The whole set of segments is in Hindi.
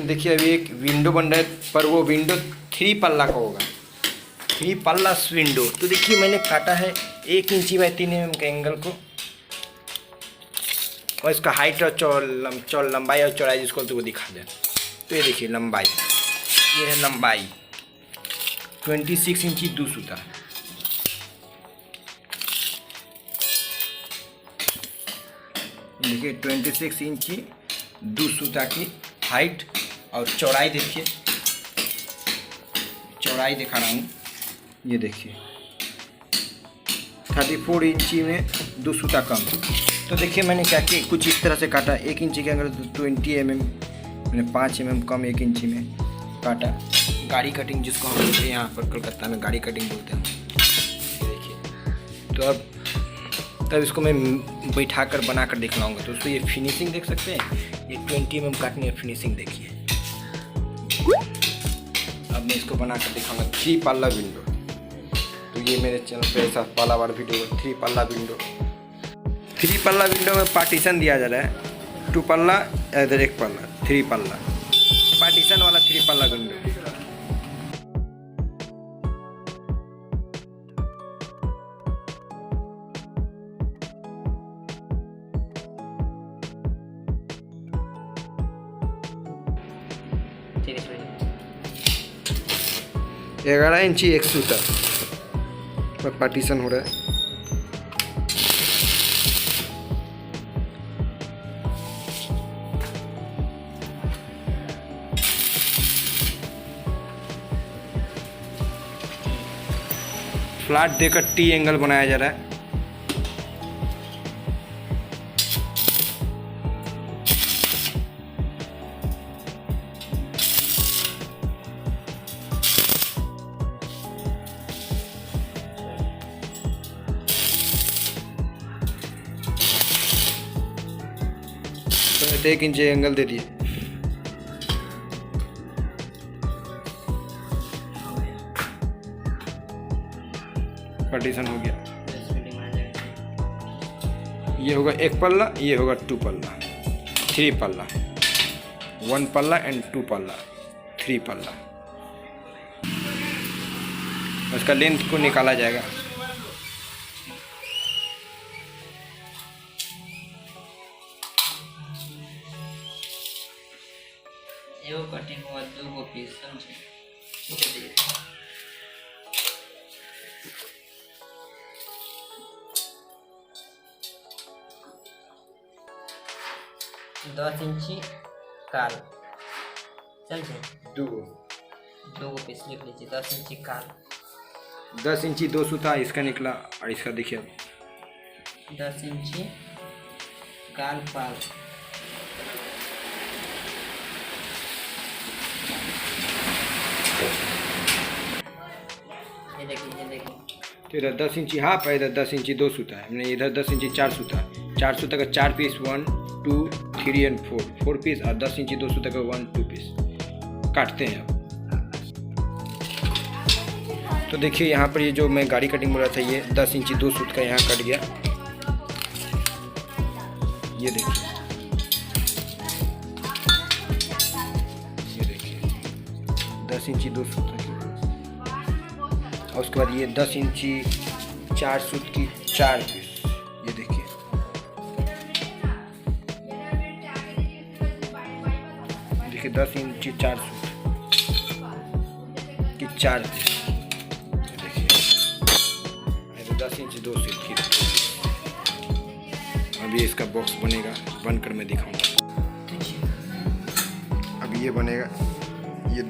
देखिए अभी एक विंडो बन रहा है, पर वो विंडो 3 पल्ला का होगा, 3 पल्लास विंडो। तो देखिए मैंने काटा है 1 इंची बाय 3 mm के एंगल को, और इसका हाइट और लंबाई और चौड़ाई जिसको तो वो दिखा दें। तो ये देखिए लंबाई, ये है लंबाई 26 इंची 2 सूता। देखिए 26 इंची 2 सूता की हाइट, और चौड़ाई देखिए, चौड़ाई दिखा रहा हूँ, ये देखिए 34 इंची में 2 सूता कम। तो देखिए मैंने क्या किया, कुछ इस तरह से काटा, 1 इंची के अंदर 20 mm, मैंने 5 mm कम 1 इंची में काटा। गाड़ी कटिंग जिसको हम बोलते हैं यहाँ पर कलकत्ता में गाड़ी कटिंग बोलते हैं। देखिए तो अब तब इसको मैं बैठा कर बना कर दिखलाऊँगा। तो उसको ये फिनिशिंग देख सकते हैं, ये 20 mm काटने की फिनिशिंग देखिए। अब मैं इसको बना कर दिखाऊँगा 3 पल्ला विंडो। तो ये मेरे चैनल पे ऐसा पहला बार वीडियो 3 पल्ला विंडो। 3 पल्ला विंडो में पार्टीशन दिया जा रहा है, 2 पल्ला इधर 1 पल्ला, 3 पल्ला पार्टीशन वाला 3 पल्ला विंडो। ये 11 इंची 1 सूता पर पार्टीशन हो रहा है। फ्लैट देकर टी एंगल बनाया जा रहा है। तो 1 इंच एंगल दे दिए। पार्टीशन हो गया। ये होगा 1 पल्ला, ये होगा 2 पल्ला, 3 पल्ला, 1 पल्ला एंड 2 पल्ला, 3 पल्ला। उसका लेंथ को निकाला जाएगा। एगो कटिंग हुआ 2 पीस समझे। 10 इंची काल समझे, 2 पीस लिख लीजिए। 10 इंची काल, 10 इंची 2 सूता इसका निकला, और इसका देखिए 10 इंची काल पाल। ये देखिए तो इधर 10 इंची हाफ है, इधर 10 इंची 2 सूता है। हमने इधर 10 इंची 4 सूता, 4 सूता का 4 पीस 1 2 3 एंड 4 पीस, और 10 इंची 2 सूता का 1 2 पीस काटते हैं। अब तो देखिए यहाँ पर ये जो मैं गाड़ी कटिंग बोला था, ये 10 इंची 2 सूत का यहाँ कट गया। ये देखिए, ये देखिए 10 इंची 2 सूत की, और उसके बाद ये 10 इंची 4 सूत की 4 पीस। ये देखिए देखिए 10 इंची 4 सूत की 4 पीस। देखिए 10 इंची 2 सूत की। अभी इसका बॉक्स बनेगा, बनकर मैं दिखाऊंगा। अब ये बनेगा, ये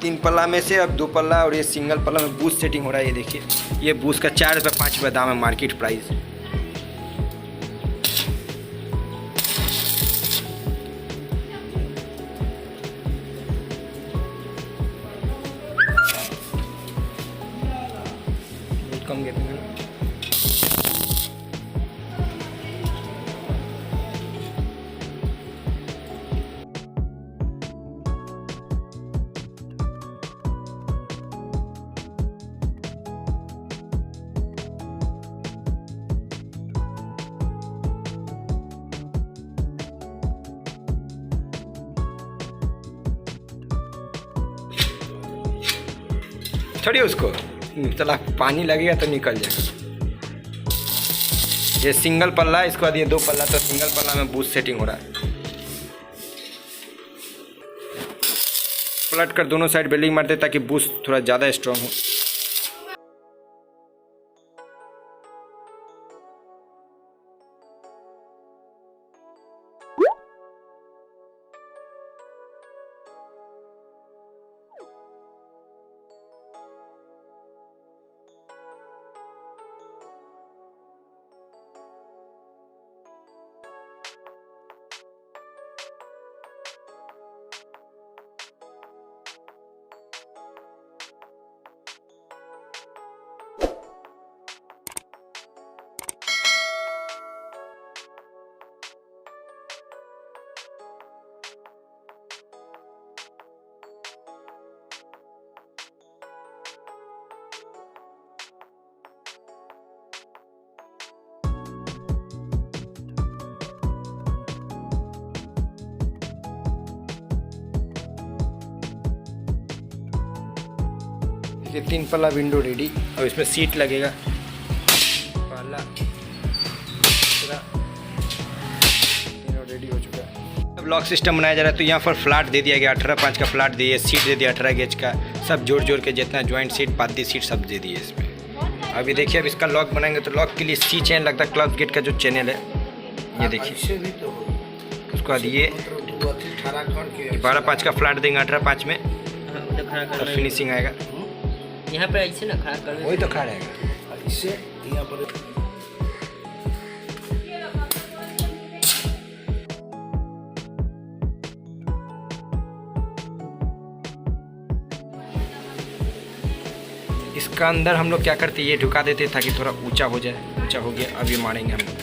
3 पल्ला में से अब 2 पल्ला, और ये सिंगल पल्ला में बूस्ट सेटिंग हो रहा है। ये देखिए, ये बूस्ट का 4 रुपये 5 रुपये दाम है मार्केट प्राइस। कम गए ना। छोड़िए उसको, चला पानी लगेगा तो निकल जाएगा। ये सिंगल पल्ला है, इसके बाद ये 2 पल्ला, तो सिंगल पल्ला में बूस्ट सेटिंग हो रहा है। पलट कर दोनों साइड बेल्डिंग मारते ताकि बूस्ट थोड़ा ज़्यादा स्ट्रांग हो। ये 3 पल्ला विंडो रेडी। अब इसमें सीट लगेगा, पल्ला पूरा तीनों रेडी हो चुका है। अब लॉक सिस्टम बनाया जा रहा है, तो यहाँ पर फ्लैट दे दिया गया, 18/5 का फ्लैट दिए, सीट दे दिया 18 गेज का, सब जोड़ जोड़ के जितना जॉइंट सीट पाती सीट सब दे दिए इसमें। अभी देखिए अब इसका लॉक बनाएंगे, तो लॉक के लिए सी चैन लगता है, क्लब गेट का जो चैनल है ये देखिए। उसके बाद ये 12/5 का फ्लैट देंगे 18/5 में, तो फिनिशिंग आएगा। यहाँ पे ऐसे ना खड़ा कर, वही तो खड़ा रहेगा इससे यहाँ पर। इसका अंदर हम लोग क्या करते, ये ढुका देते ताकि थोड़ा ऊंचा हो जाए। ऊंचा हो गया, अब ये मारेंगे हम लोग।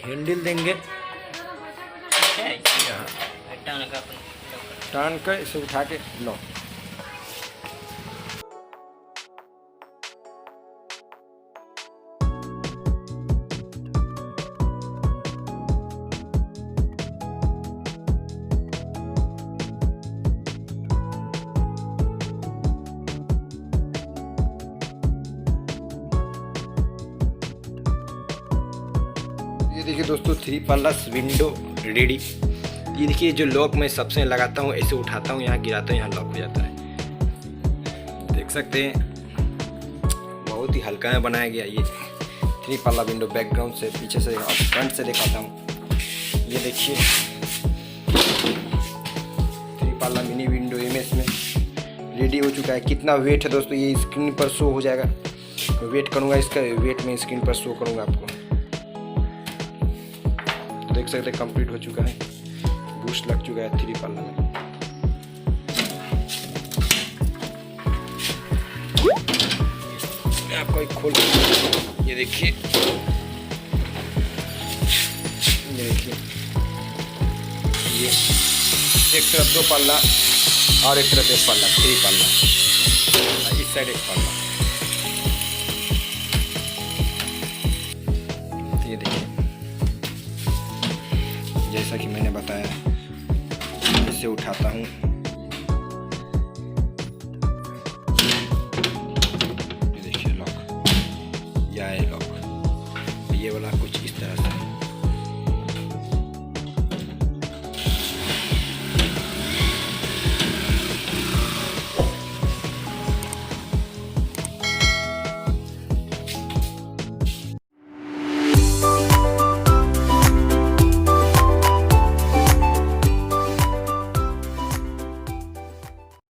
हैंडल देंगे, टान कर इसे उठा के लो। देखिए दोस्तों 3 पल्ला विंडो रेडी। ये देखिए जो लॉक मैं सबसे लगाता हूँ, ऐसे उठाता हूँ, यहाँ गिराता हूँ, यहाँ लॉक हो जाता है। देख सकते हैं बहुत ही हल्का में बनाया गया ये 3 पल्ला विंडो। बैकग्राउंड से, पीछे से और फ्रंट से दिखाता हूँ। ये देखिए 3 पल्ला मिनी विंडो इमेज में रेडी हो चुका है। कितना वेट है दोस्तों ये स्क्रीन पर शो हो जाएगा। वेट करूँगा, इसका वेट में स्क्रीन पर शो करूँगा आपको। देख सकते हैं कंप्लीट हो चुका है, बूस्ट लग चुका है 3 पल्ला में। मैं आपको एक खोल, ये देखिए, ये देखिए, ये एक तरफ 2 पल्ला और एक तरफ एक पल्ला, 3 पल्ला, इस साइड एक पल्ला। तो ये देखिए जैसा कि मैंने बताया, इसे उठाता हूँ